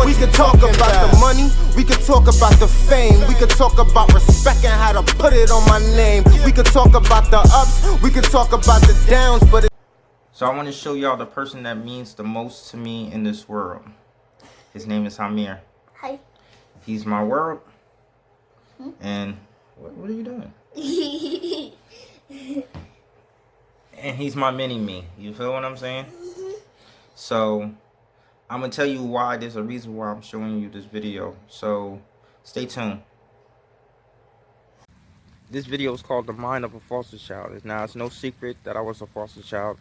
We could talk about the money, we could talk about the fame, we could talk about respect and how to put it on my name. We could talk about the ups, we could talk about the downs, but so I want to show y'all the person that means the most to me in this world. His name is Hamir. Hi. He's my world. And what are you doing? And he's my mini-me. You feel what I'm saying? So I'm going to tell you why. There's a reason why I'm showing you this video. So stay tuned. This video is called The Mind of a Foster Child. Now, it's no secret that I was a foster child.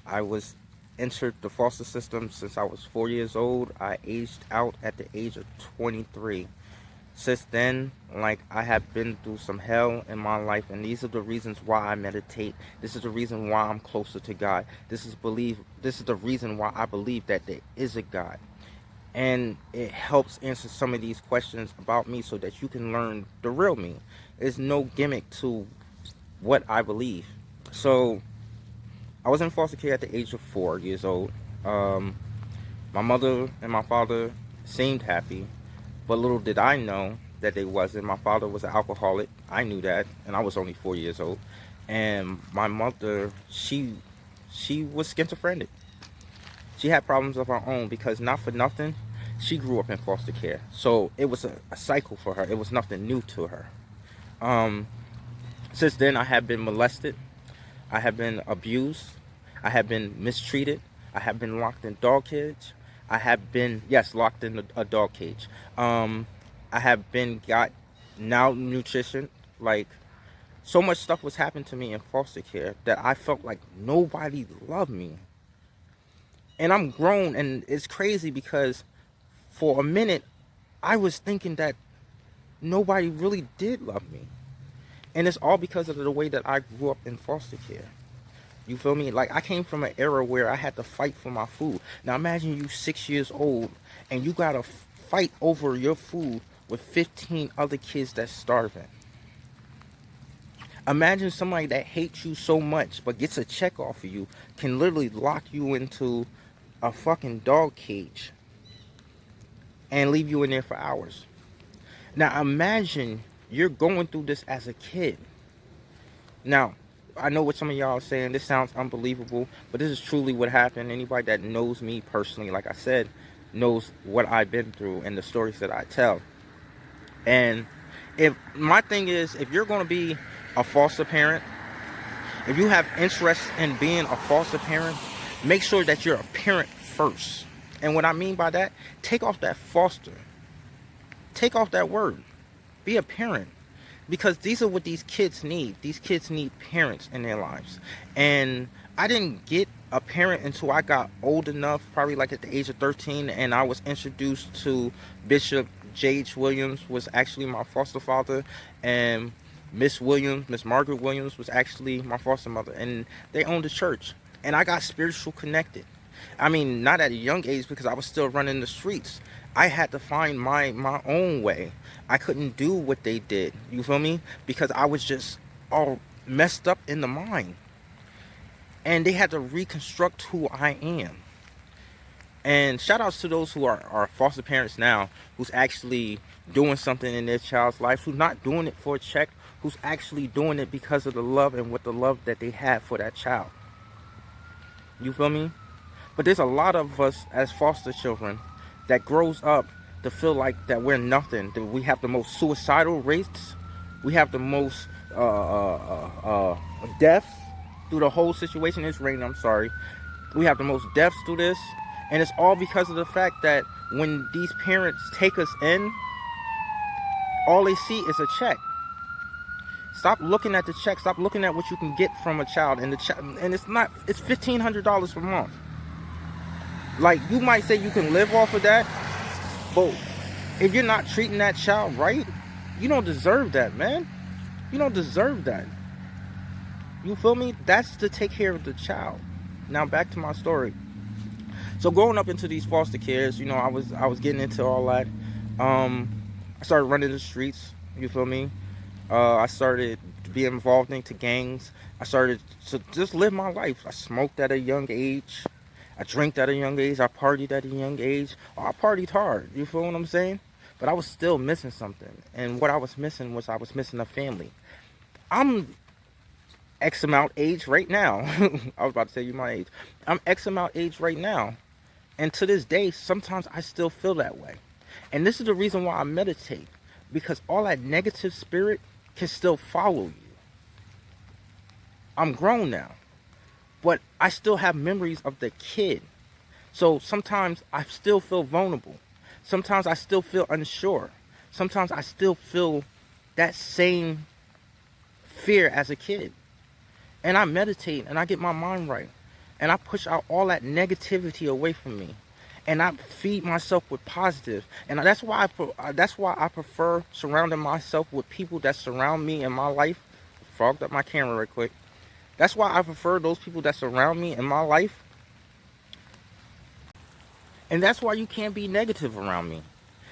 I was entered the foster system since I was 4 years old. I aged out at the age of 23. Since then, like, I have been through some hell in my life, and these are the reasons why I meditate. This is the reason why I'm closer to God. This is the reason why I believe that there is a God. And it helps answer some of these questions about me so that you can learn the real me. There's no gimmick to what I believe. So I was in foster care at the age of 4 years old. My mother and my father seemed happy, but little did I know that they wasn't. My father was an alcoholic. I knew that, and I was only 4 years old. And my mother, she was schizophrenic. She had problems of her own because, not for nothing, she grew up in foster care. So it was a cycle for her. It was nothing new to her. Since then, I have been molested. I have been abused. I have been mistreated. I have been locked in dog cage. I have been, yes, locked in a dog cage. I have got malnutrition. Like, so much stuff was happening to me in foster care that I felt like nobody loved me. And I'm grown, and it's crazy because for a minute, I was thinking that nobody really did love me. And it's all because of the way that I grew up in foster care. You feel me? Like, I came from an era where I had to fight for my food. Now imagine you 6 years old and you gotta fight over your food with 15 other kids that's starving. Imagine somebody that hates you so much but gets a check off of you can literally lock you into a fucking dog cage and leave you in there for hours. Now imagine you're going through this as a kid. Now, I know what some of y'all are saying. This sounds unbelievable, but this is truly what happened. Anybody that knows me personally, like I said, knows what I've been through and the stories that I tell. And if my thing is, if you're going to be a foster parent, if you have interest in being a foster parent, make sure that you're a parent first. And what I mean by that, take off that foster. Take off that word. Be a parent. Because these are what these kids need. These kids need parents in their lives. And I didn't get a parent until I got old enough, probably like at the age of 13, and I was introduced to Bishop J.H. Williams, was actually my foster father, and Miss Margaret Williams, was actually my foster mother, and they owned a church. And I got spiritual connected. I mean, not at a young age, because I was still running the streets. I had to find my own way. I couldn't do what they did, you feel me? Because I was just all messed up in the mind. And they had to reconstruct who I am. And shout outs to those who are foster parents now, who's actually doing something in their child's life, who's not doing it for a check, who's actually doing it because of the love and with the love that they have for that child. You feel me? But there's a lot of us as foster children that grows up to feel like that we're nothing, that we have the most suicidal rates, we have the most deaths through the whole situation. It's raining, I'm sorry. We have the most deaths through this, and it's all because of the fact that when these parents take us in, all they see is a check. Stop looking at the check. Stop looking at what you can get from a child, and it's $1,500 per month. Like, you might say you can live off of that, but if you're not treating that child right, you don't deserve that, man. You don't deserve that. You feel me? That's to take care of the child. Now back to my story. So growing up into these foster cares, you know, I was getting into all that. I started running the streets. You feel me? I started to be involved into gangs. I started to just live my life. I smoked at a young age. I drank at a young age. I partied at a young age. Oh, I partied hard. You feel what I'm saying? But I was still missing something. And what I was missing was I was missing a family. I'm X amount age right now. I was about to tell you my age. I'm X amount age right now. And to this day, sometimes I still feel that way. And this is the reason why I meditate. Because all that negative spirit can still follow you. I'm grown now. But I still have memories of the kid. So sometimes I still feel vulnerable. Sometimes I still feel unsure. Sometimes I still feel that same fear as a kid. And I meditate and I get my mind right. And I push out all that negativity away from me. And I feed myself with positive. And that's why I prefer surrounding myself with people that surround me in my life. Fogged up my camera real quick. That's why I prefer those people that surround me in my life. And that's why you can't be negative around me.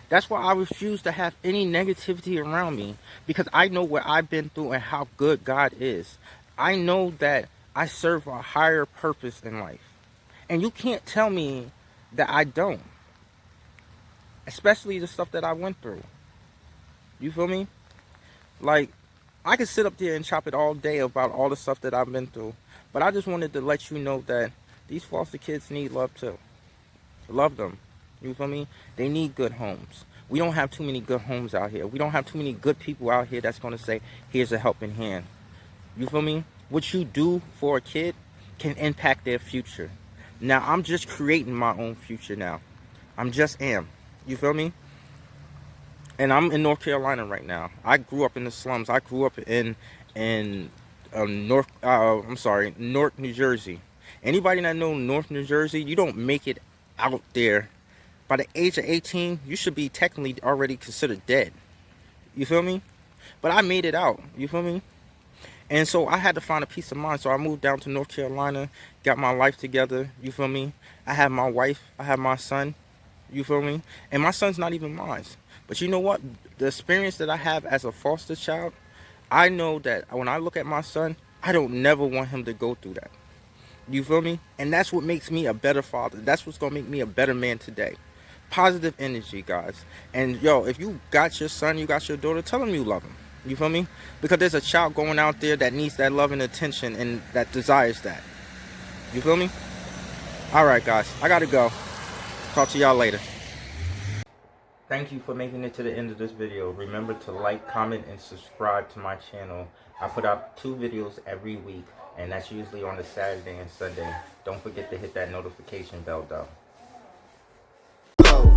That's why I refuse to have any negativity around me. Because I know what I've been through and how good God is. I know that I serve a higher purpose in life. And you can't tell me that I don't. Especially the stuff that I went through. You feel me? Like, I could sit up there and chop it all day about all the stuff that I've been through. But I just wanted to let you know that these foster kids need love too. Love them. You feel me? They need good homes. We don't have too many good homes out here. We don't have too many good people out here that's going to say, here's a helping hand. You feel me? What you do for a kid can impact their future. Now, I'm just creating my own future now. I'm just am. You feel me? And I'm in North Carolina right now. I grew up in the slums. I grew up in North New Jersey. Anybody that know North New Jersey, you don't make it out there. By the age of 18, you should be technically already considered dead. You feel me? But I made it out. You feel me? And so I had to find a peace of mind. So I moved down to North Carolina, got my life together. You feel me? I have my wife. I have my son. You feel me? And my son's not even mine. But you know what? The experience that I have as a foster child, I know that when I look at my son, I don't never want him to go through that. You feel me? And that's what makes me a better father. That's what's going to make me a better man today. Positive energy, guys. And yo, if you got your son, you got your daughter, tell them you love them. You feel me? Because there's a child going out there that needs that love and attention and that desires that. You feel me? Alright, guys. I got to go. Talk to y'all later. Thank you for making it to the end of this video. Remember to like, comment, and subscribe to my channel. I put out 2 videos every week, and that's usually on a Saturday and Sunday. Don't forget to hit that notification bell, though.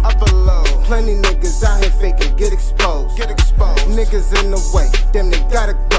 Upper low, plenty niggas out here faking, get exposed. Niggas in the way, damn they gotta go.